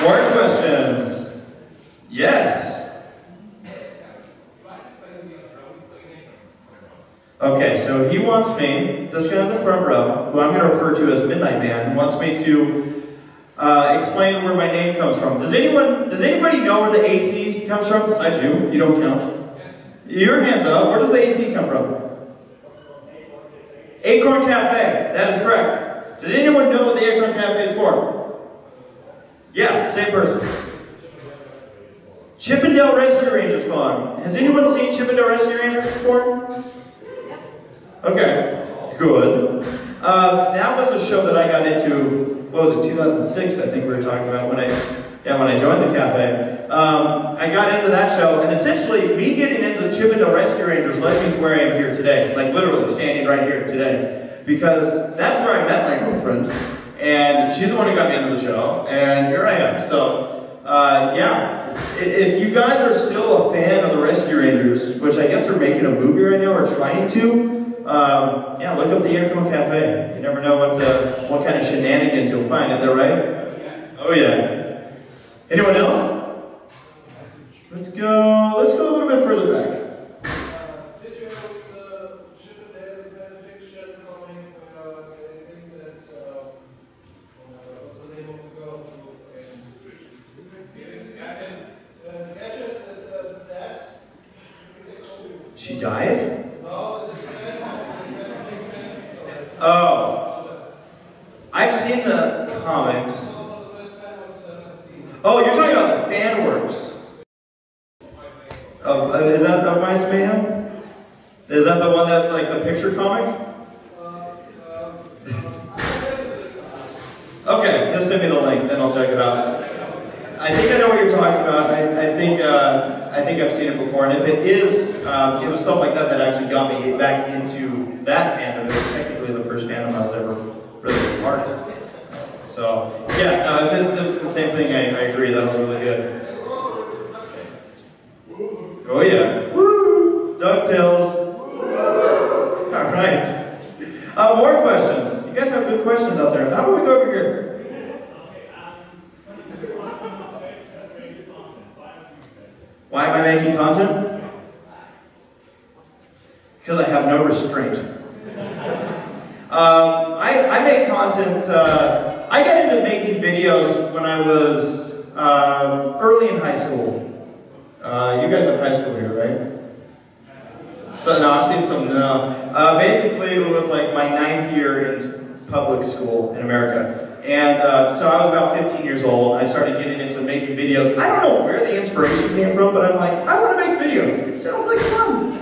More questions? Yes. Okay, so he wants me, this guy in the front row, who I'm going to refer to as Midnight Man, wants me to explain where my name comes from. Does anybody know where the AC comes from besides you? You don't count. Your hands up. Where does the AC come from? Acorn Cafe. That is correct. Does anyone know what the Acorn Cafe is for? Yeah, same person. Chippendale Rescue Rangers Farm. Has anyone seen Chippendale Rescue Rangers before? Okay, good. That was a show that I got into, what was it, 2006 I think we were talking about, when I joined the cafe. I got into that show, and essentially me getting into Chippendale Rescue Rangers led me to where I am here today, like literally standing right here today, because that's where I met my girlfriend, and she's the one who got me into the show, and here I am. So, yeah, if you guys are still a fan of the Rescue Rangers, which I guess they're making a movie right now, or trying to, yeah, look up the Aircon Cafe. You never know what kind of shenanigans you'll find. Is that right? Oh yeah. Anyone else? Let's go a little bit further back. Did you know the Chippendale fanfiction coming? I think that what's the name of the girl who Gadget is dead. She died? No. Oh, I've seen the comics. Oh, you're talking about the fan works. Is that of Mice Mayhem? Is that the one that's like the picture comic? Okay, just send me the link, then I'll check it out. I think I know what you're talking about. I think I've seen it before, and if it is, it was stuff like that that actually got me back into that fandom. It was technically the first fandom I was ever really a part of. So, yeah, if it's the same thing, I agree. That was really good. Oh yeah, woo! DuckTales. All right. More questions. You guys have good questions out there. How about we go over here? Why am I making content? Because I have no restraint. I make content, I got into making videos when I was early in high school. You guys have high school here, right? So, no, I've seen some, no. Basically, it was like my 9th year in public school in America. And so I was about 15 years old. I started getting into making videos. I don't know where the inspiration came from, but I'm like, I want to make videos. It sounds like fun.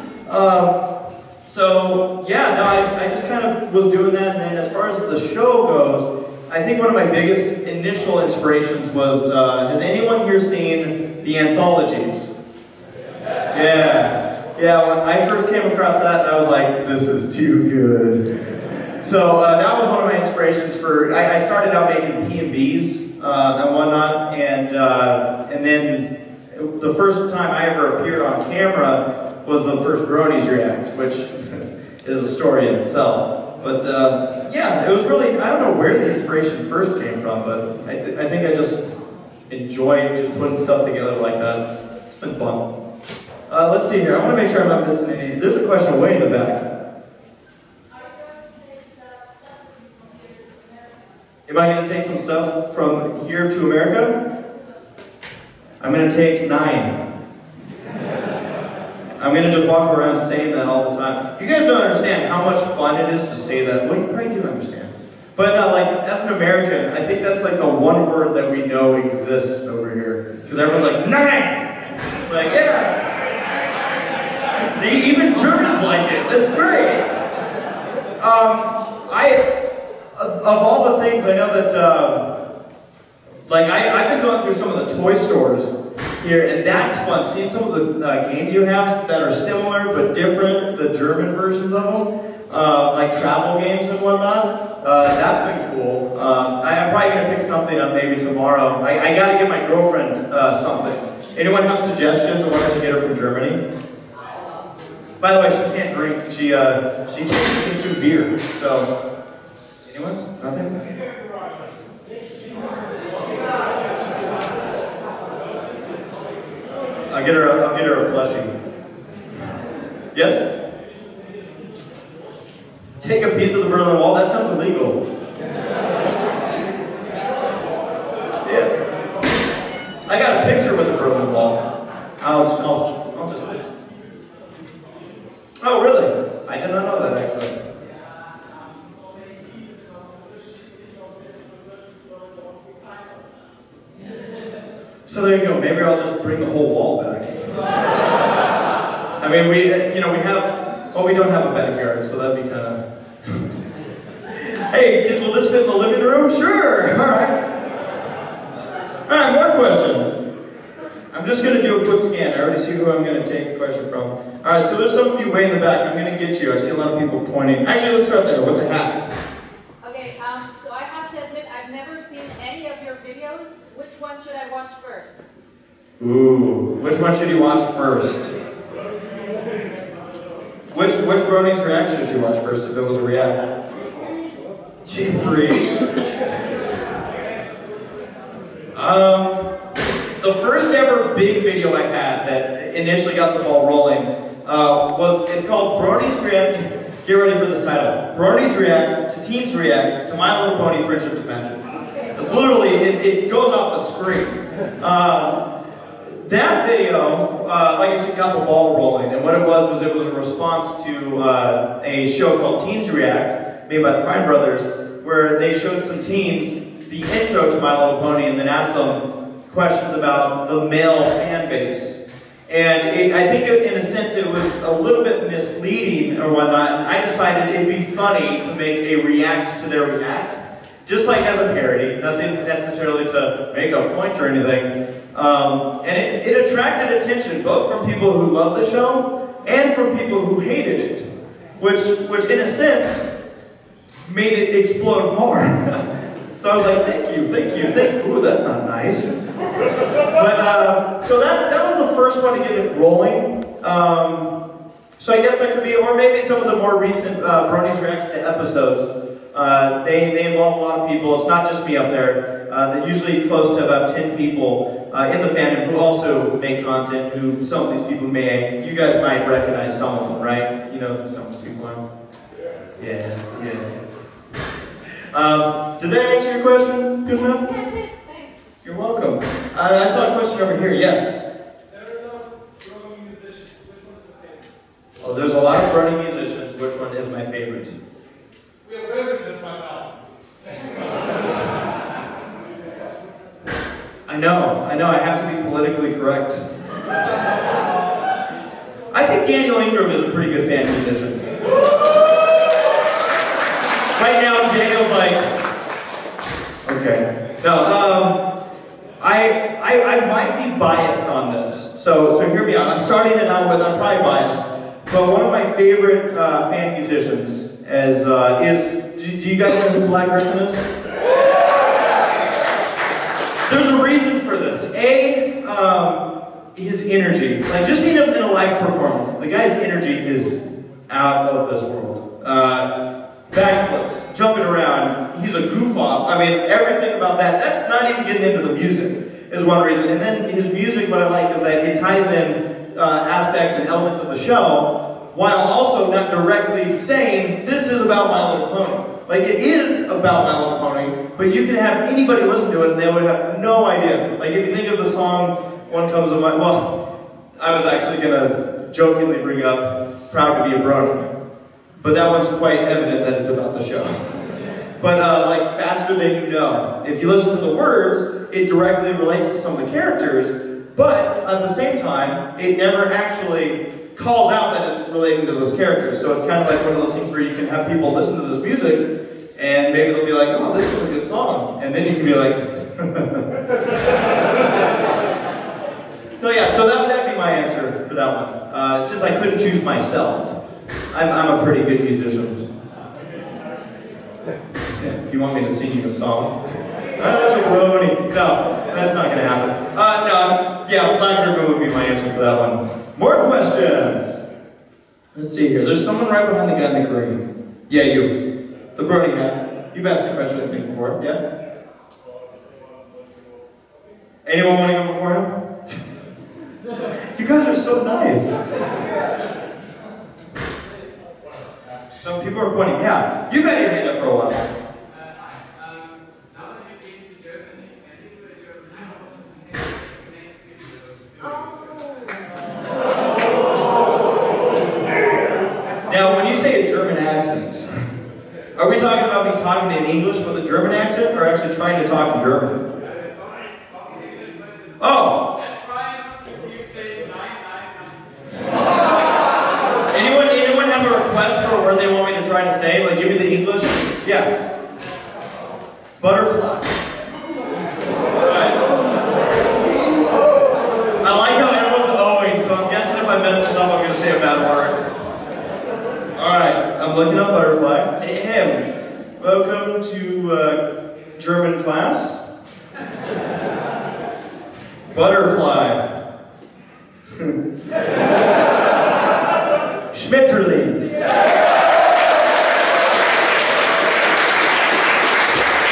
So yeah, no, I just kind of was doing that. And then as far as the show goes, I think one of my biggest initial inspirations was, has anyone here seen the anthologies? Yeah, when I first came across that, I was like, this is too good. So that was one of my inspirations. inspirations for, I started out making P&Bs and whatnot, and then the first time I ever appeared on camera was the first Bronies React, which is a story in itself. But yeah, it was really, I don't know where the inspiration first came from, but I think I just enjoy just putting stuff together like that. It's been fun. Let's see here, I want to make sure I'm not missing any. There's a question way in the back. Am I going to take some stuff from here to America? I'm going to take 9. I'm going to just walk around saying that all the time. You guys don't understand how much fun it is to say that. Well, you probably do understand. But like, as an American, I think that's like the one word that we know exists over here. Because everyone's like, 9! It's like, yeah. See, even Germans like it. That's great. Of all the things, I know that, like, I've been going through some of the toy stores here, and that's fun. Seeing some of the games you have that are similar but different, the German versions of them, like travel games and whatnot. That's been cool. I'm probably going to pick something up maybe tomorrow. I got to get my girlfriend something. Anyone have suggestions on what I should get her from Germany? By the way, she can't drink. She can't consume beer. So, anyone? Nothing? I'll get her a plushie. Yes? Take a piece of the Berlin Wall? That sounds illegal. Yeah. I got a picture with the Berlin Wall. I'll just... Oh, really? I did not know that, actually. So there you go. Maybe I'll just bring the whole wall back. I mean, we have, well, we don't have a backyard, so that'd be kind of. Hey, kids, will this fit in the living room? Sure. All right. All right, more questions. I'm just going to do a quick scan. I already see who I'm going to take a question from. All right, so there's some of you way in the back. I'm going to get you. I see a lot of people pointing. Actually, let's start there with the hat. Okay, so I have to admit, I've never seen any of your videos. Which one should I watch first? Ooh, which one should you watch first? Which Bronies React should you watch first if it was a React? G3. The first ever big video I had that initially got the ball rolling it's called Bronies React. Get ready for this title. Bronies React to Teens React to My Little Pony Friendship is Magic. It's literally, it goes off the screen. That video, like I said, got the ball rolling, and what it was a response to a show called Teens React, made by the Fine Brothers, where they showed some teens the intro to My Little Pony and then asked them questions about the male fan base. And I think in a sense it was a little bit misleading or whatnot, and I decided it'd be funny to make a react to their react. Just like as a parody, nothing necessarily to make a point or anything. And it attracted attention both from people who loved the show and from people who hated it, which in a sense made it explode more. So I was like, thank you. Ooh, that's not nice. But so that was the first one to get it rolling. So I guess that could be, or maybe some of the more recent Bronies Reacts to episodes. They involve a lot of people. It's not just me up there. They're usually close to about 10 people in the fandom who also make content, who some of these people you guys might recognize some of them, right? You know some of these people are. Yeah. Did that answer your question good enough? Yeah, it did. Thanks. You're welcome. I saw a question over here. Yes? Oh, there's a lot of Brony musicians. Which one is my favorite? We have favorite this one now. I know. I have to be politically correct. I think Daniel Ingram is a pretty good fan musician. Right now, Daniel's like, okay. No, I might be biased on this. So hear me out. I'm starting it out with, I'm probably biased. But one of my favorite fan musicians, as do you guys know who Black Griffin is? There's a reason for this. His energy. Like, just seeing him in a live performance, the guy's energy is out of this world. Backflips, jumping around, he's a goof off. I mean, everything about that's not even getting into the music, is one reason. And then his music, what I like is that it ties in aspects and elements of the show, while also not directly saying, this is about My Little Pony. Like, it is about My Little Pony, but you can have anybody listen to it and they would have no idea. Like, if you think of the song, one comes to mind, well, I was actually going to jokingly bring up Proud to Be a Brony. But that one's quite evident that it's about the show. But like Faster Than You Know, if you listen to the words, it directly relates to some of the characters, but at the same time, it never actually calls out that it's relating to those characters. So it's kind of like one of those things where you can have people listen to this music, and maybe they'll be like, oh, this was a good song. And then you can be like, so yeah, so that'd be my answer for that one. Since I couldn't choose myself. I'm a pretty good musician. Yeah, if you want me to sing you a song. That's a brony. No, that's not going to happen. No, yeah, Black Griffin would be my answer for that one. More questions. Let's see here. There's someone right behind the guy in the green. Yeah, you. The Brony hat. You've asked a question with me before, yeah? Anyone want to go before him? You guys are so nice. Some people are pointing, yeah. You've had your hand up for a while. Now, when you say a German accent, are we talking about me talking in English with a German accent, or actually trying to talk in German? Oh! Anyone have a request for where they want me to try to say? Like, give me the English? Yeah. Butterfly. Right? I like how everyone's owing, so I'm guessing if I mess this up, I'm going to say a bad word. Alright, I'm looking up butterfly. Hey, Ham, welcome to German class. Butterfly. Schmetterling.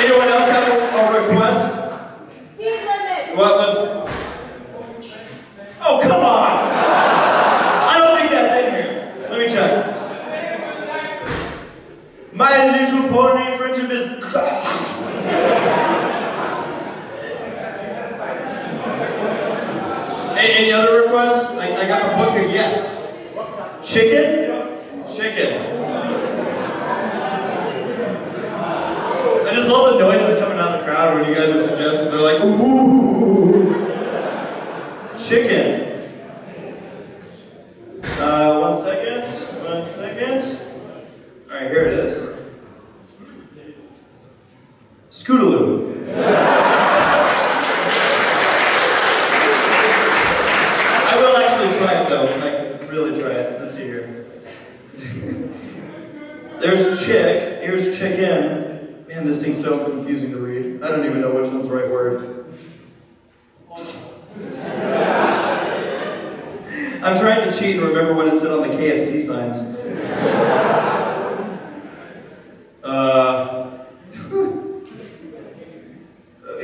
Anyone else have a request? Speed limit. What was? Oh, come on! I don't think that's in here. Let me check. My Little Pony friendship is. Any other requests? I got a book here. Yes. Chicken? Chicken. I just love the noises coming out of the crowd when you guys are suggesting. They're like, ooh. Chicken. 1 second. 1 second. Alright, here it is. Scootaloo. I will actually try it though. Really try it. Let's see here. There's chick. Here's chicken. Man, this thing's so confusing to read. I don't even know which one's the right word. I'm trying to cheat and remember what it said on the KFC signs.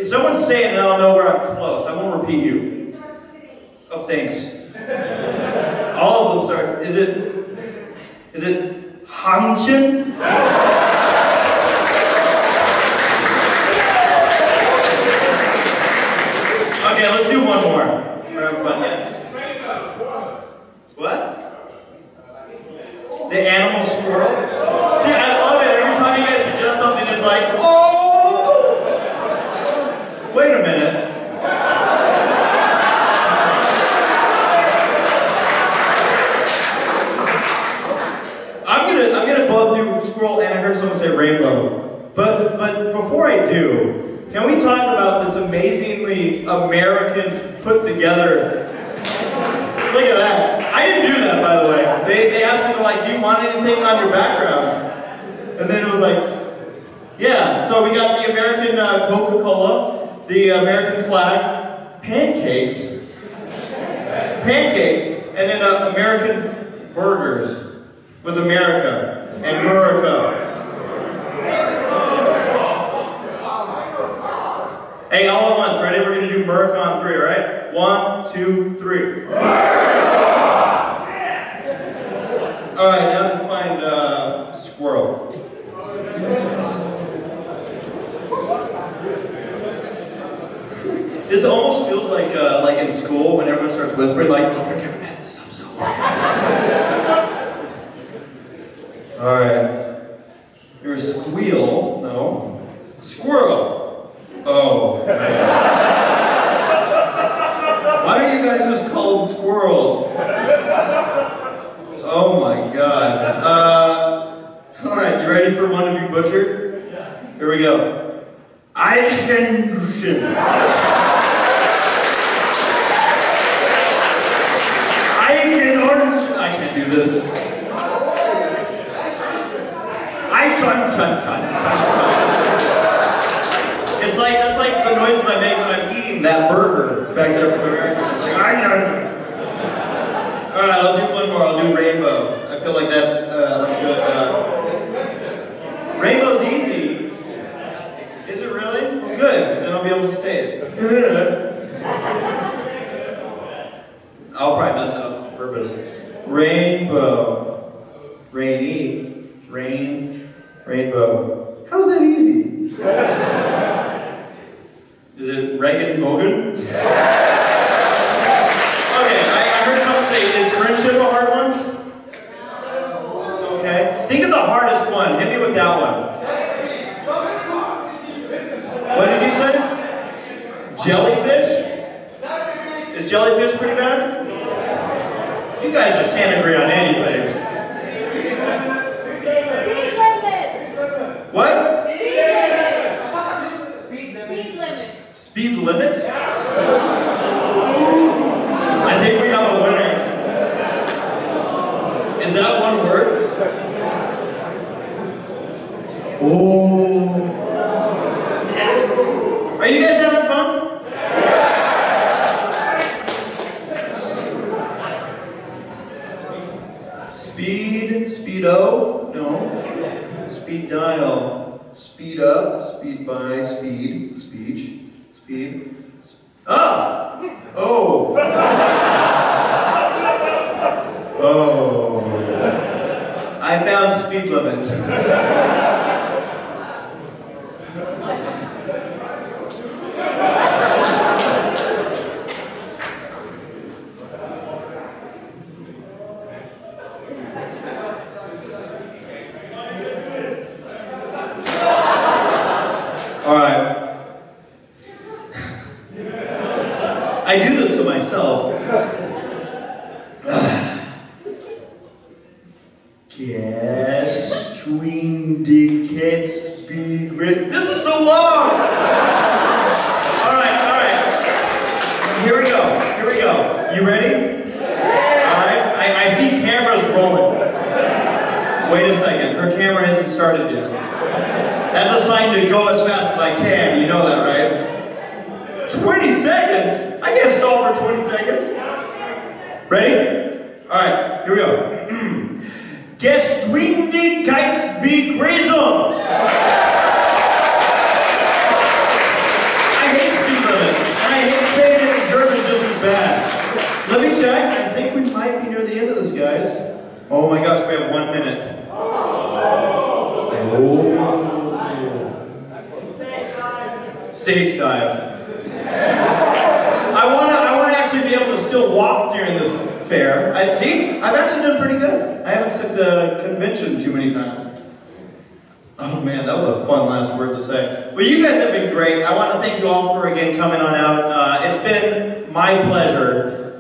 Someone say it and I'll know where I'm close. I won't repeat you. Oh, thanks. All of them start. Is it Hangchen? Okay, let's do one more. We're having fun, yes. What? The animal squirrel? See, I love it. Every time you guys suggest something, it's like, oh! Wait a minute. I'm gonna both do squirrel and I heard someone say rainbow. But before I do, can we talk about this amazingly American put together? Look at that. I didn't do that, by the way. They asked me to, like, do you want anything on your background? And then it was like, yeah, so we got the American Coca-Cola, the American flag, pancakes, and then American burgers with America and America. Hey, all at once, ready? We're going to do America on 3, right? 1, 2, 3. All right, now let's find squirrel. This almost feels like in school when everyone starts whispering, like, oh, they're gonna mess this up so bad. All right. You're a squeal. No. Squirrel. Oh. Why don't you guys just call them squirrels? Oh my God. All right, you ready for one to be butchered? Here we go. I can do this. It's like, that's like the noises I make when I'm eating that burger back there from America. Alright, I'll do one more. I'll do rainbow. I feel like that's good. Rainbow's easy. Is it really? Good. Then I'll be able to say it. I'll probably mess it up on purpose. Rainbow. Rainy. Rain. Rainbow. How's that easy? Is it Reagan Mogan? Okay, I heard someone say, is friendship a hard one? It's okay. Think of the hardest one. Hit me with that one. What did you say? Jellyfish? Is jellyfish pretty bad? You guys just can't agree on anything. Speed limit. What? Speed limit. Speed limit? I think we have a winner. Is that one word? Oh. Are you guys having fun? Speedo? No. Speed dial. Speed up, speed by, speed, speech, speed. Ah! Oh! Oh. I found speed limit. I do this to myself. Guess between the cats be great. This is so long! Alright. Here we go. You ready? Alright, I see cameras rolling. Wait a second, her camera hasn't started yet. That's a sign to go as fast as I can, you know that, right? 20 seconds? I can't stall for 20 seconds. Ready? Alright, here we go. Guess between the kites be grissom. I hate speed limits, and I hate saying it in German just as bad. Let me check. I think we might be near the end of this, guys. Oh my gosh, we have 1 minute. Oh. Stage dive. I want to actually be able to still walk during this fair. I've actually done pretty good. I haven't said the convention too many times. Oh man, that was a fun last word to say. Well, you guys have been great. I want to thank you all for again coming on out. It's been my pleasure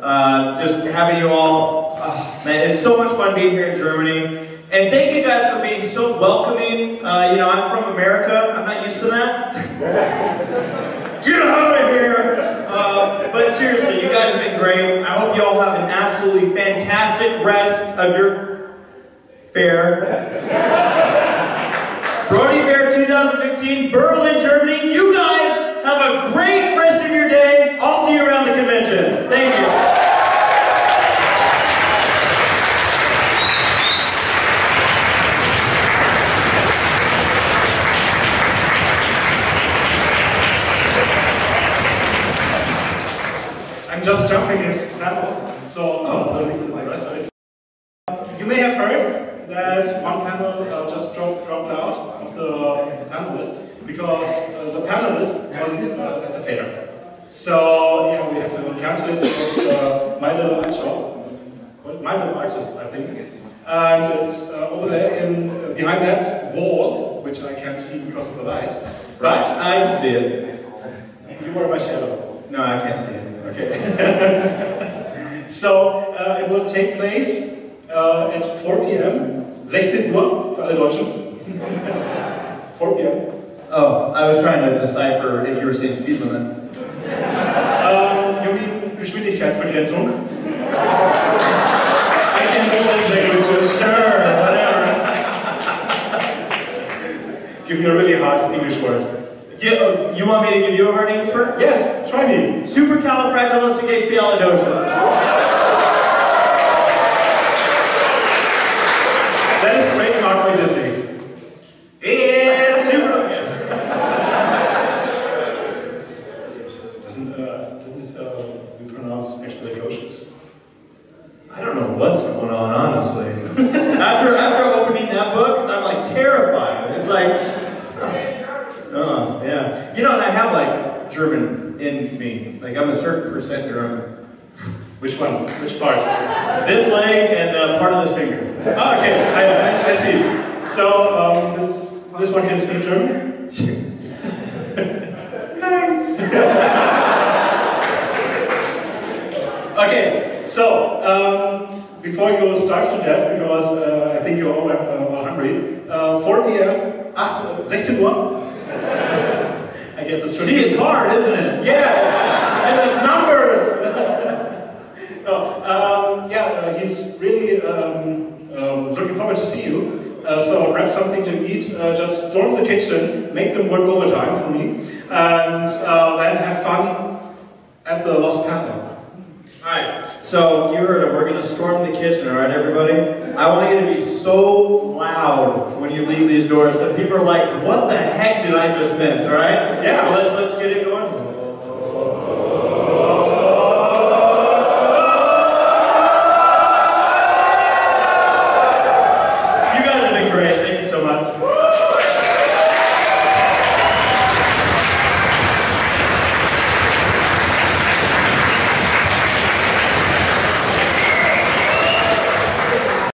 just having you all. Oh, man, it's so much fun being here in Germany. And thank you guys for being so welcoming. You know, I'm from America. I'm not used to that. Get out of here! But seriously, you guys have been great. I hope you all have an absolutely fantastic rest of your fair. 2019, Berlin, Germany. You guys have a great rest of your day. I'll see you around the convention. Thank you. I'm just jumping this panel, so my rest of it. You may have heard that one panel just dropped out of the panelist because the panelist wasn't at the fair. So yeah, we had to cancel it because My Little Art Show, My Little Artist, I think, and it's over there in behind that wall, which I can't see because of the light. But I can see it. You were my shadow. No, I can't see it. Okay. So it will take place at 4 p.m. 16 Uhr für alle Deutschen. 4 p.m. Oh, I was trying to decipher if you were saying speed limit. You mean Geschwindigkeitsbegrenzung? I can do those languages. Sure, whatever. Give me a really hard English word. Yeah, you want me to give you a hard English word? Yes, try me. Supercalifragilisticexpialidocious. That is trademark by Disney. Yeah, super. Okay. Doesn't we pronounce expialidocious? I don't know what's going on, honestly. after opening that book, I'm like terrified. It's like, oh yeah. You know, and I have like German in me. Like I'm a certain percent German. Which one? Which part? This leg and part of this finger. Oh, okay, I see. So this one can speak German. Okay, so before you starve to death, because I think you're all hungry, 4 p.m., 16 Uhr. I get this. See, it's hard, isn't it? Yeah, and it's numbers. No, he's really looking forward to see you. So grab something to eat, just storm the kitchen, make them work overtime for me, and then have fun at the Lost Panel. Alright, so you heard it. We're going to storm the kitchen, alright, everybody? I want you to be so loud when you leave these doors that people are like, what the heck did I just miss, alright? Yeah. So let's get it going.